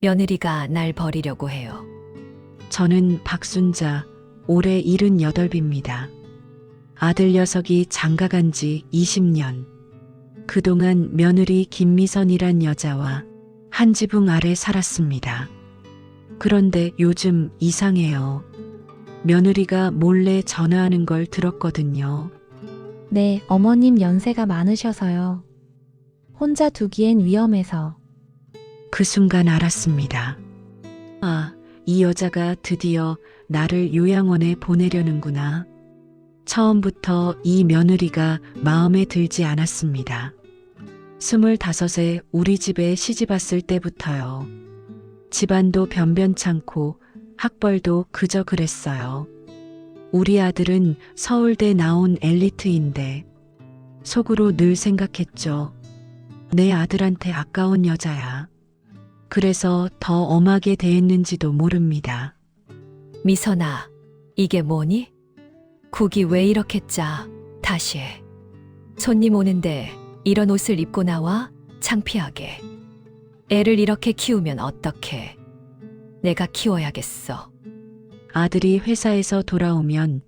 며느리가 날 버리려고 해요. 저는 박순자, 올해 78입니다. 아들 녀석이 장가간 지 20년. 그동안 며느리 김미선이란 여자와 한 지붕 아래 살았습니다. 그런데 요즘 이상해요. 며느리가 몰래 전화하는 걸 들었거든요. 네, 어머님 연세가 많으셔서요. 혼자 두기엔 위험해서. 그 순간 알았습니다. 아, 이 여자가 드디어 나를 요양원에 보내려는구나. 처음부터 이 며느리가 마음에 들지 않았습니다. 25에 우리 집에 시집 왔을 때부터요. 집안도 변변찮고 학벌도 그저 그랬어요. 우리 아들은 서울대 나온 엘리트인데 속으로 늘 생각했죠. 내 아들한테 아까운 여자야. 그래서 더 엄하게 대했는지도 모릅니다. 미선아, 이게 뭐니? 국이 왜 이렇게 짜? 다시 해. 손님 오는데 이런 옷을 입고 나와? 창피하게. 애를 이렇게 키우면 어떡해. 내가 키워야겠어. 아들이 회사에서 돌아오면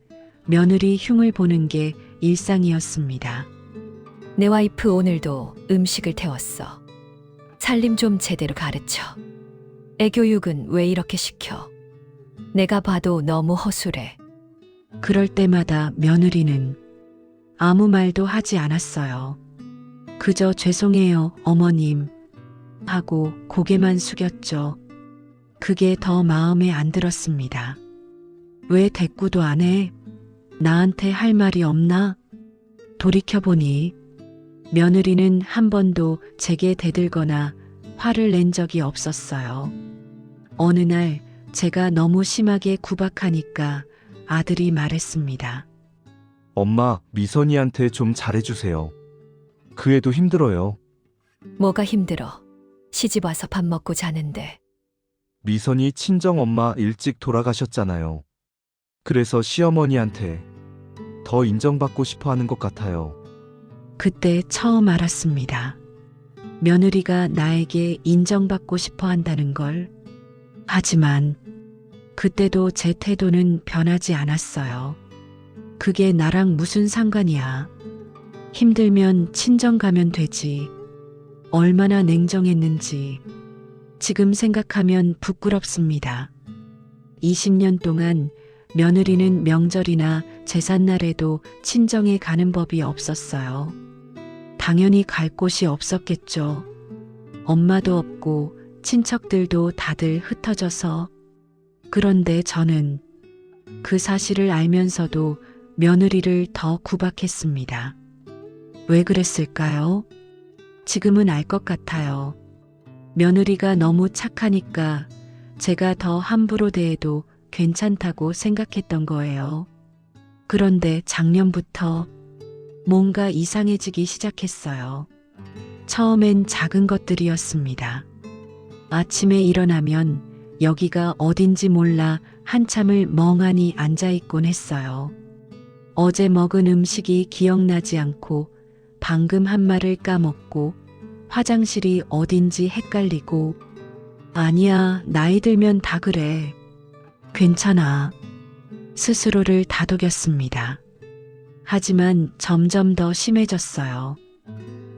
며느리 흉을 보는 게 일상이었습니다. 내 와이프 오늘도 음식을 태웠어. 살림 좀 제대로 가르쳐. 애 교육은 왜 이렇게 시켜? 내가 봐도 너무 허술해. 그럴 때마다 며느리는 아무 말도 하지 않았어요. 그저 죄송해요, 어머님. 하고 고개만 숙였죠. 그게 더 마음에 안 들었습니다. 왜 대꾸도 안 해? 나한테 할 말이 없나? 돌이켜보니 며느리는 한 번도 제게 대들거나 화를 낸 적이 없었어요. 어느 날 제가 너무 심하게 구박하니까 아들이 말했습니다. 엄마, 미선이한테 좀 잘해주세요. 그 애도 힘들어요. 뭐가 힘들어? 시집 와서 밥 먹고 자는데. 미선이 친정엄마 일찍 돌아가셨잖아요. 그래서 시어머니한테 더 인정받고 싶어 하는 것 같아요. 그때 처음 알았습니다. 며느리가 나에게 인정받고 싶어 한다는 걸. 하지만 그때도 제 태도는 변하지 않았어요. 그게 나랑 무슨 상관이야. 힘들면 친정 가면 되지. 얼마나 냉정했는지 지금 생각하면 부끄럽습니다. 20년 동안 며느리는 명절이나 제삿날에도 친정에 가는 법이 없었어요. 당연히 갈 곳이 없었겠죠. 엄마도 없고 친척들도 다들 흩어져서. 그런데 저는 그 사실을 알면서도 며느리를 더 구박했습니다. 왜 그랬을까요? 지금은 알 것 같아요. 며느리가 너무 착하니까 제가 더 함부로 대해도 괜찮다고 생각했던 거예요. 그런데 작년부터 뭔가 이상해지기 시작했어요. 처음엔 작은 것들이었습니다. 아침에 일어나면 여기가 어딘지 몰라 한참을 멍하니 앉아있곤 했어요. 어제 먹은 음식이 기억나지 않고 방금 한 말을 까먹고 화장실이 어딘지 헷갈리고. 아니야, 나이 들면 다 그래. 괜찮아. 스스로를 다독였습니다. 하지만 점점 더 심해졌어요.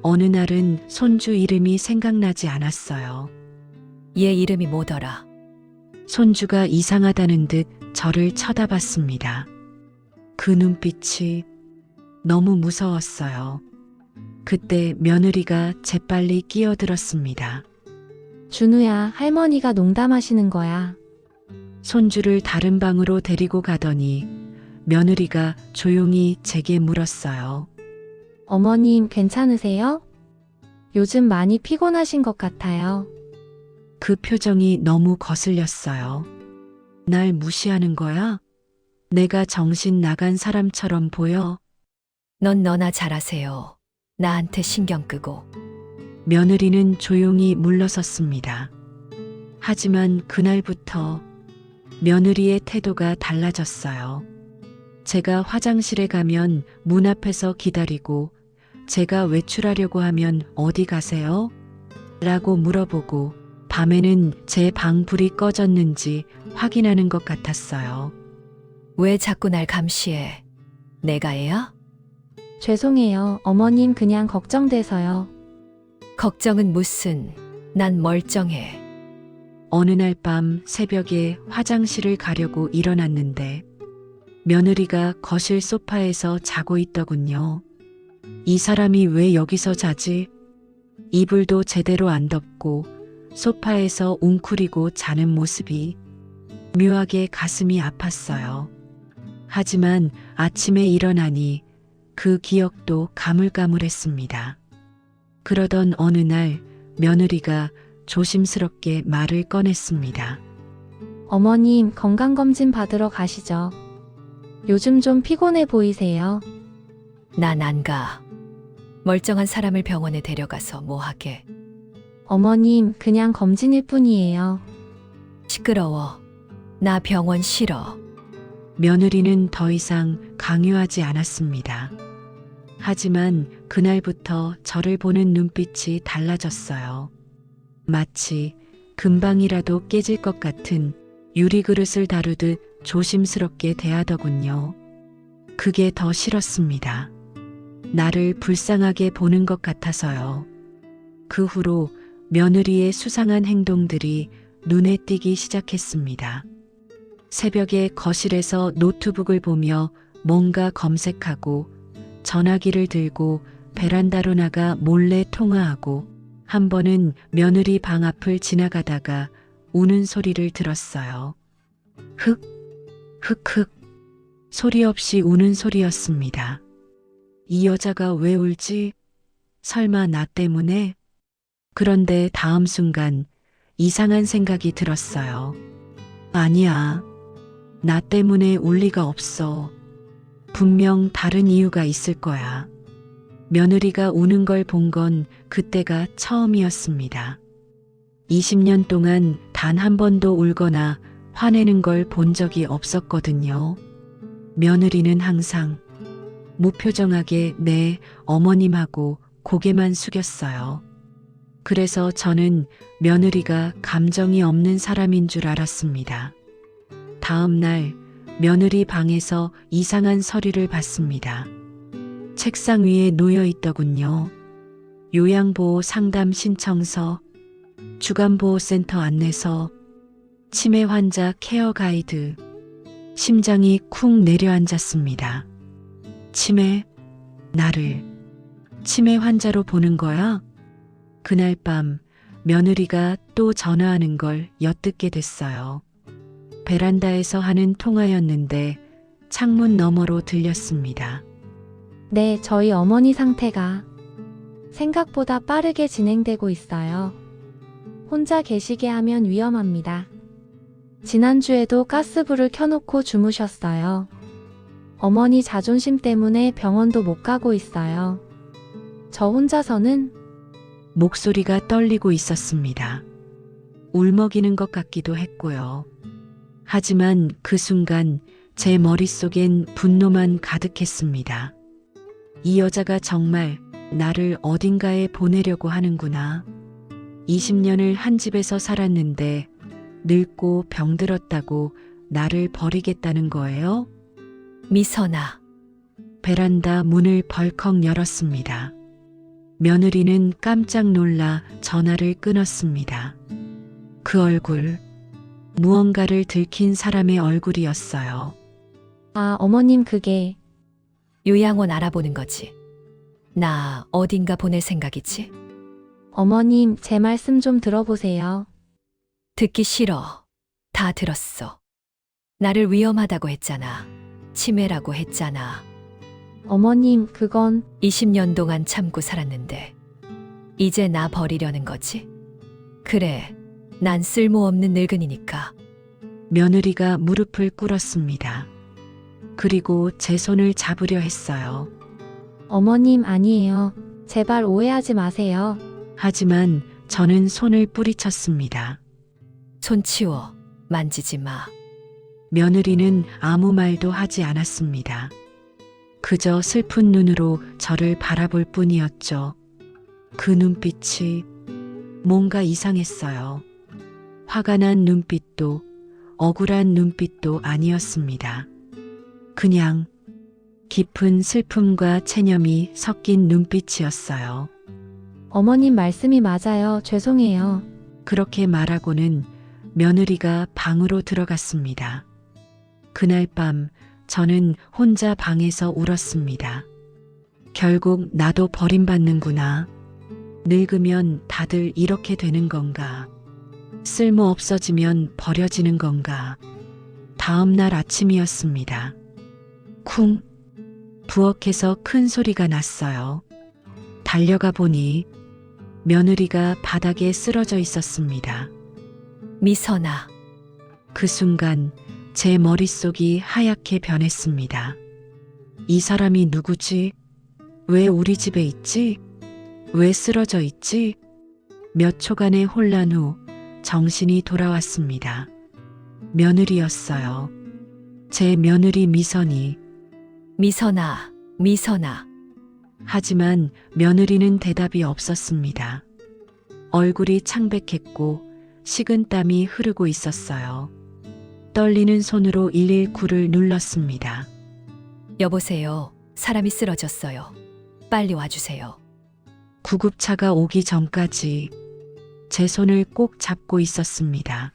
어느 날은 손주 이름이 생각나지 않았어요. 얘 이름이 뭐더라? 손주가 이상하다는 듯 저를 쳐다봤습니다. 그 눈빛이 너무 무서웠어요. 그때 며느리가 재빨리 끼어들었습니다. 준우야, 할머니가 농담하시는 거야. 손주를 다른 방으로 데리고 가더니 며느리가 조용히 제게 물었어요. 어머님 괜찮으세요? 요즘 많이 피곤하신 것 같아요. 그 표정이 너무 거슬렸어요. 날 무시하는 거야? 내가 정신 나간 사람처럼 보여? 넌 너나 잘하세요. 나한테 신경 끄고. 며느리는 조용히 물러섰습니다. 하지만 그날부터 며느리의 태도가 달라졌어요. 제가 화장실에 가면 문 앞에서 기다리고 제가 외출하려고 하면 어디 가세요? 라고 물어보고 밤에는 제 방 불이 꺼졌는지 확인하는 것 같았어요. 왜 자꾸 날 감시해? 내가 애야? 죄송해요. 어머님 그냥 걱정돼서요. 걱정은 무슨, 난 멀쩡해. 어느 날 밤 새벽에 화장실을 가려고 일어났는데 며느리가 거실 소파에서 자고 있더군요. 이 사람이 왜 여기서 자지? 이불도 제대로 안 덮고 소파에서 웅크리고 자는 모습이 묘하게 가슴이 아팠어요. 하지만 아침에 일어나니 그 기억도 가물가물했습니다. 그러던 어느 날 며느리가 조심스럽게 말을 꺼냈습니다. 어머님 건강검진 받으러 가시죠. 요즘 좀 피곤해 보이세요. 난 안 가. 멀쩡한 사람을 병원에 데려가서 뭐 하게. 어머님 그냥 검진일 뿐이에요. 시끄러워. 나 병원 싫어. 며느리는 더 이상 강요하지 않았습니다. 하지만 그날부터 저를 보는 눈빛이 달라졌어요. 마치 금방이라도 깨질 것 같은 유리그릇을 다루듯 조심스럽게 대하더군요. 그게 더 싫었습니다. 나를 불쌍하게 보는 것 같아서요. 그 후로 며느리의 수상한 행동들이 눈에 띄기 시작했습니다. 새벽에 거실에서 노트북을 보며 뭔가 검색하고 전화기를 들고 베란다로 나가 몰래 통화하고 한 번은 며느리 방 앞을 지나가다가 우는 소리를 들었어요. 흑, 흑흑. 소리 없이 우는 소리였습니다. 이 여자가 왜 울지? 설마 나 때문에? 그런데 다음 순간 이상한 생각이 들었어요. 아니야. 나 때문에 울 리가 없어. 분명 다른 이유가 있을 거야. 며느리가 우는 걸 본 건 그때가 처음이었습니다. 20년 동안 단 한 번도 울거나 화내는 걸 본 적이 없었거든요. 며느리는 항상 무표정하게 네, 어머님하고 고개만 숙였어요. 그래서 저는 며느리가 감정이 없는 사람인 줄 알았습니다. 다음 날 며느리 방에서 이상한 서류를 봤습니다. 책상 위에 놓여 있더군요. 요양보호 상담 신청서, 주간보호센터 안내서, 치매 환자 케어 가이드. 심장이 쿵 내려앉았습니다. 치매? 나를 치매 환자로 보는 거야? 그날 밤 며느리가 또 전화하는 걸 엿듣게 됐어요. 베란다에서 하는 통화였는데 창문 너머로 들렸습니다. 네, 저희 어머니 상태가 생각보다 빠르게 진행되고 있어요. 혼자 계시게 하면 위험합니다. 지난주에도 가스불을 켜놓고 주무셨어요. 어머니 자존심 때문에 병원도 못 가고 있어요. 저 혼자서는 목소리가 떨리고 있었습니다. 울먹이는 것 같기도 했고요. 하지만 그 순간 제 머릿속엔 분노만 가득했습니다. 이 여자가 정말 나를 어딘가에 보내려고 하는구나. 20년을 한 집에서 살았는데 늙고 병들었다고 나를 버리겠다는 거예요? 미선아, 베란다 문을 벌컥 열었습니다. 며느리는 깜짝 놀라 전화를 끊었습니다. 그 얼굴, 무언가를 들킨 사람의 얼굴이었어요. 아, 어머님 그게 요양원 알아보는 거지. 나 어딘가 보낼 생각이지? 어머님 제 말씀 좀 들어보세요. 듣기 싫어. 다 들었어. 나를 위험하다고 했잖아. 치매라고 했잖아. 어머님 그건 20년 동안 참고 살았는데 이제 나 버리려는 거지? 그래, 난 쓸모없는 늙은이니까. 며느리가 무릎을 꿇었습니다. 그리고 제 손을 잡으려 했어요. 어머님 아니에요. 제발 오해하지 마세요. 하지만 저는 손을 뿌리쳤습니다. 손 치워. 만지지 마. 며느리는 아무 말도 하지 않았습니다. 그저 슬픈 눈으로 저를 바라볼 뿐이었죠. 그 눈빛이 뭔가 이상했어요. 화가 난 눈빛도 억울한 눈빛도 아니었습니다. 그냥 깊은 슬픔과 체념이 섞인 눈빛이었어요. 어머님 말씀이 맞아요. 죄송해요. 그렇게 말하고는 며느리가 방으로 들어갔습니다. 그날 밤 저는 혼자 방에서 울었습니다. 결국 나도 버림받는구나. 늙으면 다들 이렇게 되는 건가? 쓸모 없어지면 버려지는 건가? 다음 날 아침이었습니다. 쿵! 부엌에서 큰 소리가 났어요. 달려가 보니 며느리가 바닥에 쓰러져 있었습니다. 미선아, 그 순간 제 머릿속이 하얗게 변했습니다. 이 사람이 누구지? 왜 우리 집에 있지? 왜 쓰러져 있지? 몇 초간의 혼란 후 정신이 돌아왔습니다. 며느리였어요. 제 며느리 미선이. 미선아, 미선아. 하지만 며느리는 대답이 없었습니다. 얼굴이 창백했고 식은땀이 흐르고 있었어요. 떨리는 손으로 119를 눌렀습니다. 여보세요. 사람이 쓰러졌어요. 빨리 와주세요. 구급차가 오기 전까지 제 손을 꼭 잡고 있었습니다.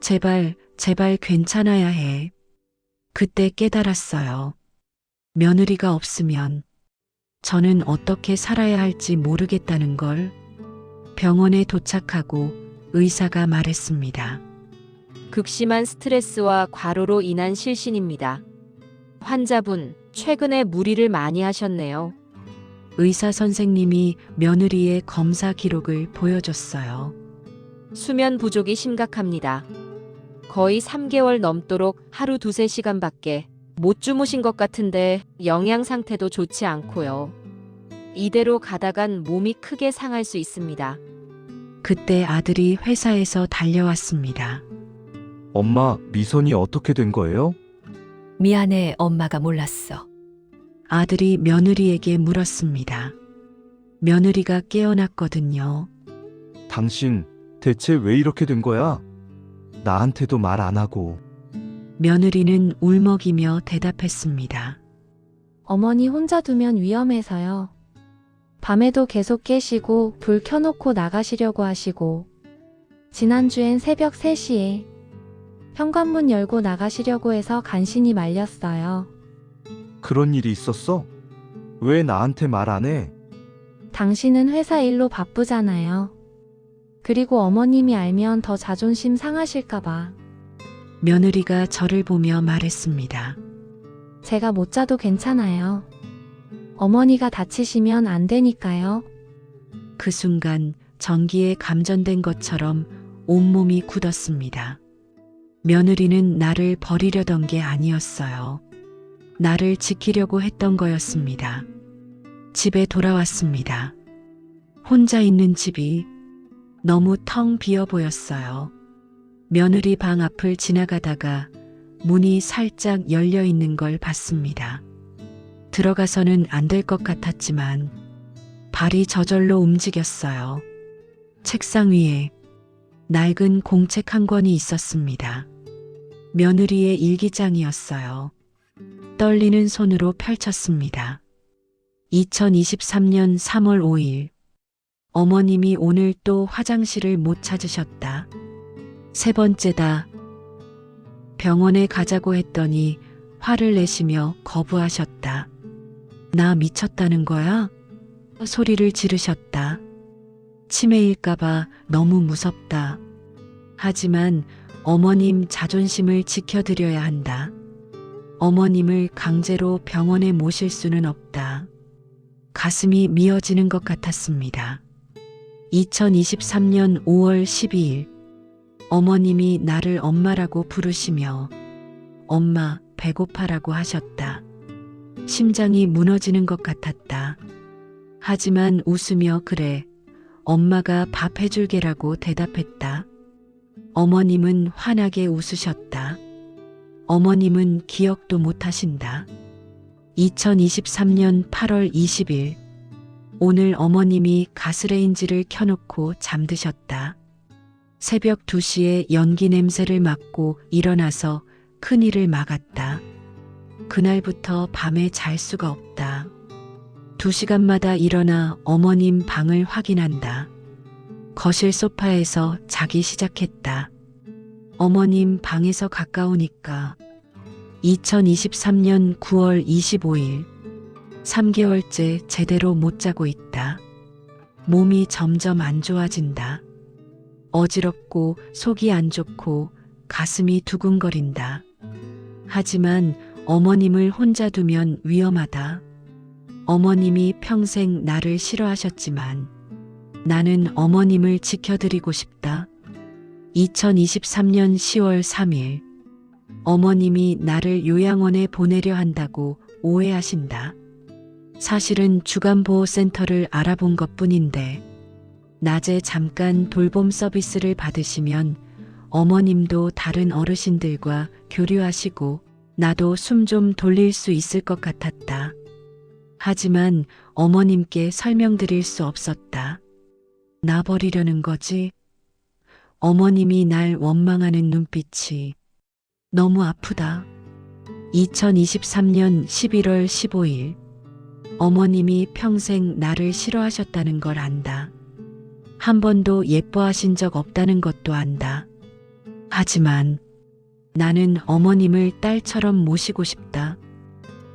제발, 제발 괜찮아야 해. 그때 깨달았어요. 며느리가 없으면 저는 어떻게 살아야 할지 모르겠다는 걸. 병원에 도착하고 의사가 말했습니다. 극심한 스트레스와 과로로 인한 실신입니다. 환자분, 최근에 무리를 많이 하셨네요. 의사 선생님이 며느리의 검사 기록을 보여줬어요. 수면 부족이 심각합니다. 거의 3개월 넘도록 하루 2~3시간밖에 못 주무신 것 같은데 영양 상태도 좋지 않고요. 이대로 가다간 몸이 크게 상할 수 있습니다. 그때 아들이 회사에서 달려왔습니다. 엄마, 미선이 어떻게 된 거예요? 미안해, 엄마가 몰랐어. 아들이 며느리에게 물었습니다. 며느리가 깨어났거든요. 당신 대체 왜 이렇게 된 거야? 나한테도 말 안 하고. 며느리는 울먹이며 대답했습니다. 어머니 혼자 두면 위험해서요. 밤에도 계속 깨시고 불 켜놓고 나가시려고 하시고 지난주엔 새벽 3시에 현관문 열고 나가시려고 해서 간신히 말렸어요. 그런 일이 있었어? 왜 나한테 말 안 해? 당신은 회사 일로 바쁘잖아요. 그리고 어머님이 알면 더 자존심 상하실까봐. 며느리가 저를 보며 말했습니다. 제가 못 자도 괜찮아요. 어머니가 다치시면 안 되니까요. 그 순간 전기에 감전된 것처럼 온몸이 굳었습니다. 며느리는 나를 버리려던 게 아니었어요. 나를 지키려고 했던 거였습니다. 집에 돌아왔습니다. 혼자 있는 집이 너무 텅 비어 보였어요. 며느리 방 앞을 지나가다가 문이 살짝 열려 있는 걸 봤습니다. 들어가서는 안 될 것 같았지만 발이 저절로 움직였어요. 책상 위에 낡은 공책 한 권이 있었습니다. 며느리의 일기장이었어요. 떨리는 손으로 펼쳤습니다. 2023년 3월 5일. 어머님이 오늘 또 화장실을 못 찾으셨다. 3번째다. 병원에 가자고 했더니 화를 내시며 거부하셨다. 나 미쳤다는 거야? 소리를 지르셨다. 치매일까봐 너무 무섭다. 하지만 어머님 자존심을 지켜드려야 한다. 어머님을 강제로 병원에 모실 수는 없다. 가슴이 미어지는 것 같았습니다. 2023년 5월 12일. 어머님이 나를 엄마라고 부르시며 엄마 배고파라고 하셨다. 심장이 무너지는 것 같았다. 하지만 웃으며 그래, 엄마가 밥 해줄게라고 대답했다. 어머님은 환하게 웃으셨다. 어머님은 기억도 못하신다. 2023년 8월 20일. 오늘 어머님이 가스레인지를 켜놓고 잠드셨다. 새벽 2시에 연기 냄새를 맡고 일어나서 큰일을 막았다. 그날부터 밤에 잘 수가 없다. 2시간마다 일어나 어머님 방을 확인한다. 거실 소파에서 자기 시작했다. 어머님 방에서 가까우니까. 2023년 9월 25일. 3개월째 제대로 못 자고 있다. 몸이 점점 안 좋아진다. 어지럽고 속이 안 좋고 가슴이 두근거린다. 하지만 어머님을 혼자 두면 위험하다. 어머님이 평생 나를 싫어하셨지만 나는 어머님을 지켜드리고 싶다. 2023년 10월 3일. 어머님이 나를 요양원에 보내려 한다고 오해하신다. 사실은 주간보호센터를 알아본 것뿐인데 낮에 잠깐 돌봄 서비스를 받으시면 어머님도 다른 어르신들과 교류하시고 나도 숨 좀 돌릴 수 있을 것 같았다. 하지만 어머님께 설명드릴 수 없었다. 나 버리려는 거지? 어머님이 날 원망하는 눈빛이 너무 아프다. 2023년 11월 15일. 어머님이 평생 나를 싫어하셨다는 걸 안다. 한 번도 예뻐하신 적 없다는 것도 안다. 하지만 나는 어머님을 딸처럼 모시고 싶다.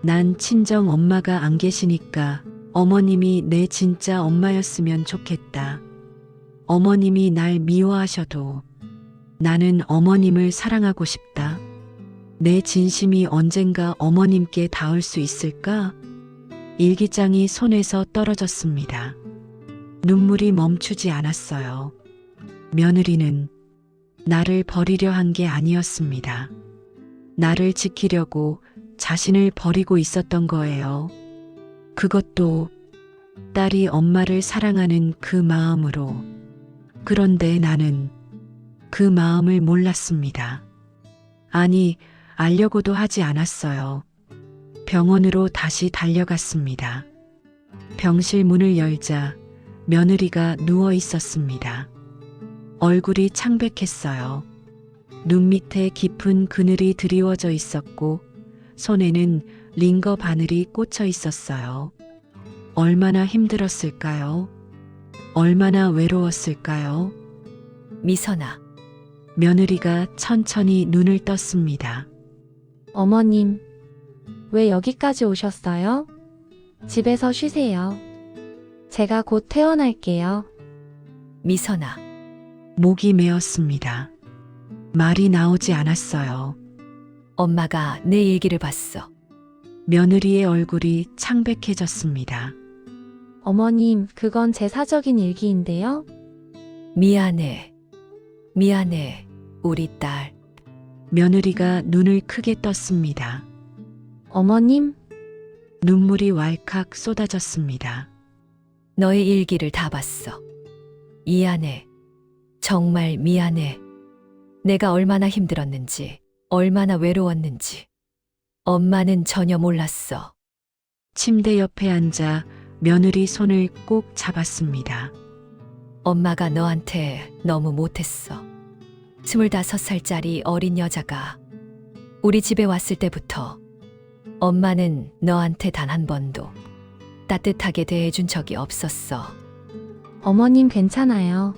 난 친정 엄마가 안 계시니까 어머님이 내 진짜 엄마였으면 좋겠다. 어머님이 날 미워하셔도 나는 어머님을 사랑하고 싶다. 내 진심이 언젠가 어머님께 닿을 수 있을까? 일기장이 손에서 떨어졌습니다. 눈물이 멈추지 않았어요. 며느리는 나를 버리려 한 게 아니었습니다. 나를 지키려고 자신을 버리고 있었던 거예요. 그것도 딸이 엄마를 사랑하는 그 마음으로. 그런데 나는 그 마음을 몰랐습니다. 아니, 알려고도 하지 않았어요. 병원으로 다시 달려갔습니다. 병실 문을 열자 며느리가 누워 있었습니다. 얼굴이 창백했어요. 눈 밑에 깊은 그늘이 드리워져 있었고 손에는 링거 바늘이 꽂혀 있었어요. 얼마나 힘들었을까요? 얼마나 외로웠을까요? 미선아, 며느리가 천천히 눈을 떴습니다. 어머님, 왜 여기까지 오셨어요? 집에서 쉬세요. 제가 곧 퇴원할게요. 미선아, 목이 메었습니다. 말이 나오지 않았어요. 엄마가 내 일기를 봤어. 며느리의 얼굴이 창백해졌습니다. 어머님, 그건 제 사적인 일기인데요. 미안해. 미안해, 우리 딸. 며느리가 눈을 크게 떴습니다. 어머님, 눈물이 왈칵 쏟아졌습니다. 너의 일기를 다 봤어. 미안해. 정말 미안해. 내가 얼마나 힘들었는지, 얼마나 외로웠는지. 엄마는 전혀 몰랐어. 침대 옆에 앉아 며느리 손을 꼭 잡았습니다. 엄마가 너한테 너무 못했어. 25살짜리 어린 여자가 우리 집에 왔을 때부터 엄마는 너한테 단 한 번도 따뜻하게 대해준 적이 없었어. 어머님 괜찮아요.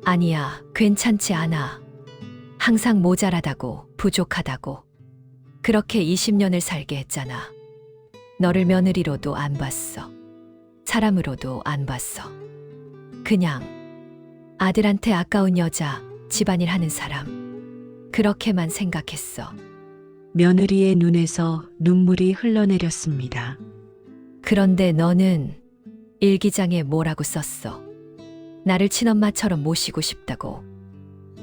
아니야, 괜찮지 않아. 항상 모자라다고, 부족하다고. 그렇게 20년을 살게 했잖아. 너를 며느리로도 안 봤어. 사람으로도 안 봤어. 그냥 아들한테 아까운 여자, 집안일 하는 사람. 그렇게만 생각했어. 며느리의 눈에서 눈물이 흘러내렸습니다. 그런데 너는 일기장에 뭐라고 썼어? 나를 친엄마처럼 모시고 싶다고.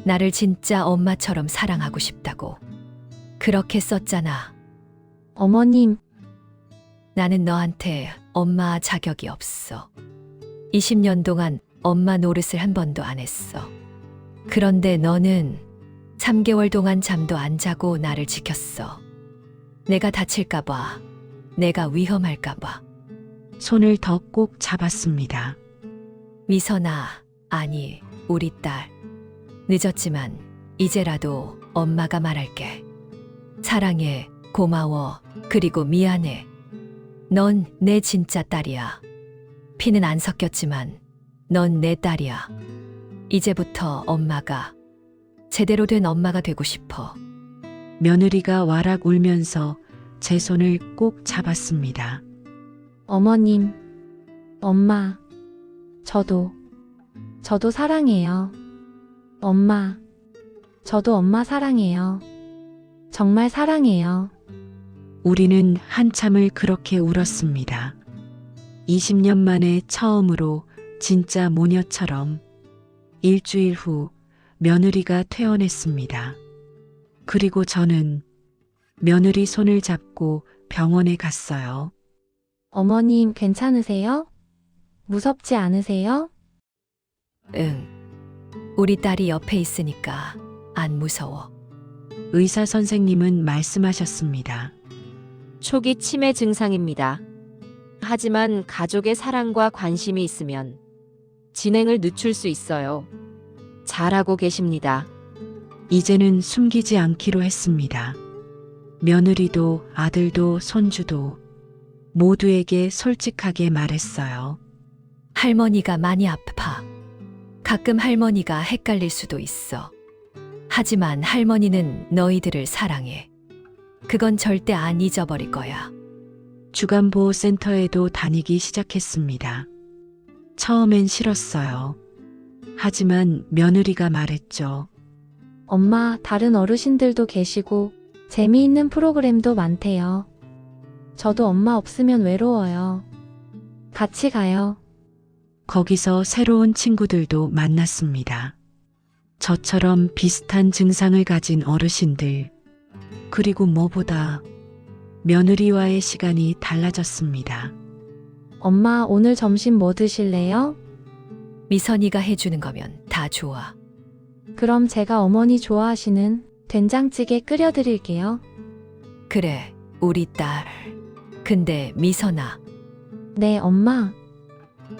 나를 진짜 엄마처럼 사랑하고 싶다고. 그렇게 썼잖아. 어머님, 나는 너한테 엄마 자격이 없어. 20년 동안 엄마 노릇을 한 번도 안 했어. 그런데 너는 3개월 동안 잠도 안 자고 나를 지켰어. 내가 다칠까봐, 내가 위험할까봐. 손을 더 꼭 잡았습니다. 미선아, 아니, 우리 딸. 늦었지만 이제라도 엄마가 말할게. 사랑해, 고마워, 그리고 미안해. 넌 내 진짜 딸이야. 피는 안 섞였지만 넌 내 딸이야. 이제부터 엄마가 제대로 된 엄마가 되고 싶어. 며느리가 와락 울면서 제 손을 꼭 잡았습니다. 어머님, 엄마, 저도 사랑해요. 엄마, 저도 엄마 사랑해요. 정말 사랑해요. 우리는 한참을 그렇게 울었습니다. 20년 만에 처음으로 진짜 모녀처럼. 일주일 후 며느리가 퇴원했습니다. 그리고 저는 며느리 손을 잡고 병원에 갔어요. 어머님 괜찮으세요? 무섭지 않으세요? 응. 우리 딸이 옆에 있으니까 안 무서워. 의사 선생님은 말씀하셨습니다. 초기 치매 증상입니다. 하지만 가족의 사랑과 관심이 있으면 진행을 늦출 수 있어요. 잘하고 계십니다. 이제는 숨기지 않기로 했습니다. 며느리도 아들도 손주도 모두에게 솔직하게 말했어요. 할머니가 많이 아파. 가끔 할머니가 헷갈릴 수도 있어. 하지만 할머니는 너희들을 사랑해. 그건 절대 안 잊어버릴 거야. 주간보호센터에도 다니기 시작했습니다. 처음엔 싫었어요. 하지만 며느리가 말했죠. 엄마, 다른 어르신들도 계시고 재미있는 프로그램도 많대요. 저도 엄마 없으면 외로워요. 같이 가요. 거기서 새로운 친구들도 만났습니다. 저처럼 비슷한 증상을 가진 어르신들. 그리고 뭐보다 며느리와의 시간이 달라졌습니다. 엄마, 오늘 점심 뭐 드실래요? 미선이가 해주는 거면 다 좋아. 그럼 제가 어머니 좋아하시는 된장찌개 끓여드릴게요. 그래, 우리 딸. 근데 미선아, 네, 엄마.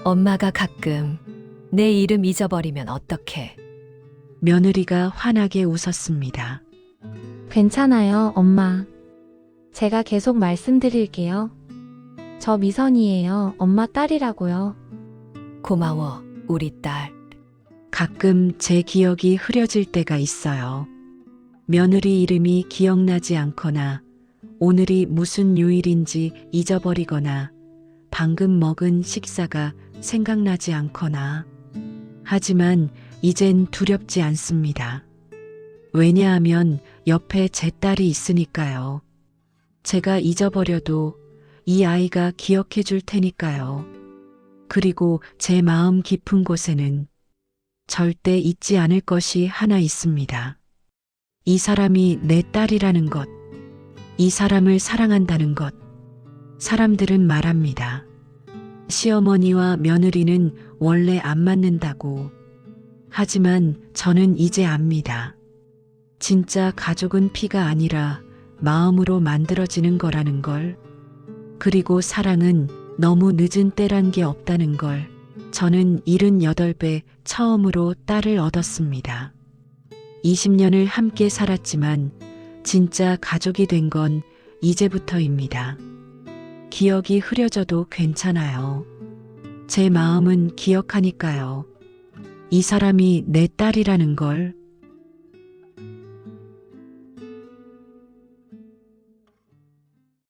엄마가 가끔 내 이름 잊어버리면 어떡해? 며느리가 환하게 웃었습니다. 괜찮아요, 엄마. 제가 계속 말씀드릴게요. 저 미선이에요. 엄마 딸이라고요. 고마워, 우리 딸. 가끔 제 기억이 흐려질 때가 있어요. 며느리 이름이 기억나지 않거나 오늘이 무슨 요일인지 잊어버리거나 방금 먹은 식사가 생각나지 않거나. 하지만 이젠 두렵지 않습니다. 왜냐하면 옆에 제 딸이 있으니까요. 제가 잊어버려도 이 아이가 기억해 줄 테니까요. 그리고 제 마음 깊은 곳에는 절대 잊지 않을 것이 하나 있습니다. 이 사람이 내 딸이라는 것, 이 사람을 사랑한다는 것. 사람들은 말합니다. 시어머니와 며느리는 원래 안 맞는다고. 하지만 저는 이제 압니다. 진짜 가족은 피가 아니라 마음으로 만들어지는 거라는 걸. 그리고 사랑은 너무 늦은 때란 게 없다는 걸. 저는 78배 처음으로 딸을 얻었습니다. 20년을 함께 살았지만 진짜 가족이 된 건 이제부터입니다. 기억이 흐려져도 괜찮아요. 제 마음은 기억하니까요. 이 사람이 내 딸이라는 걸.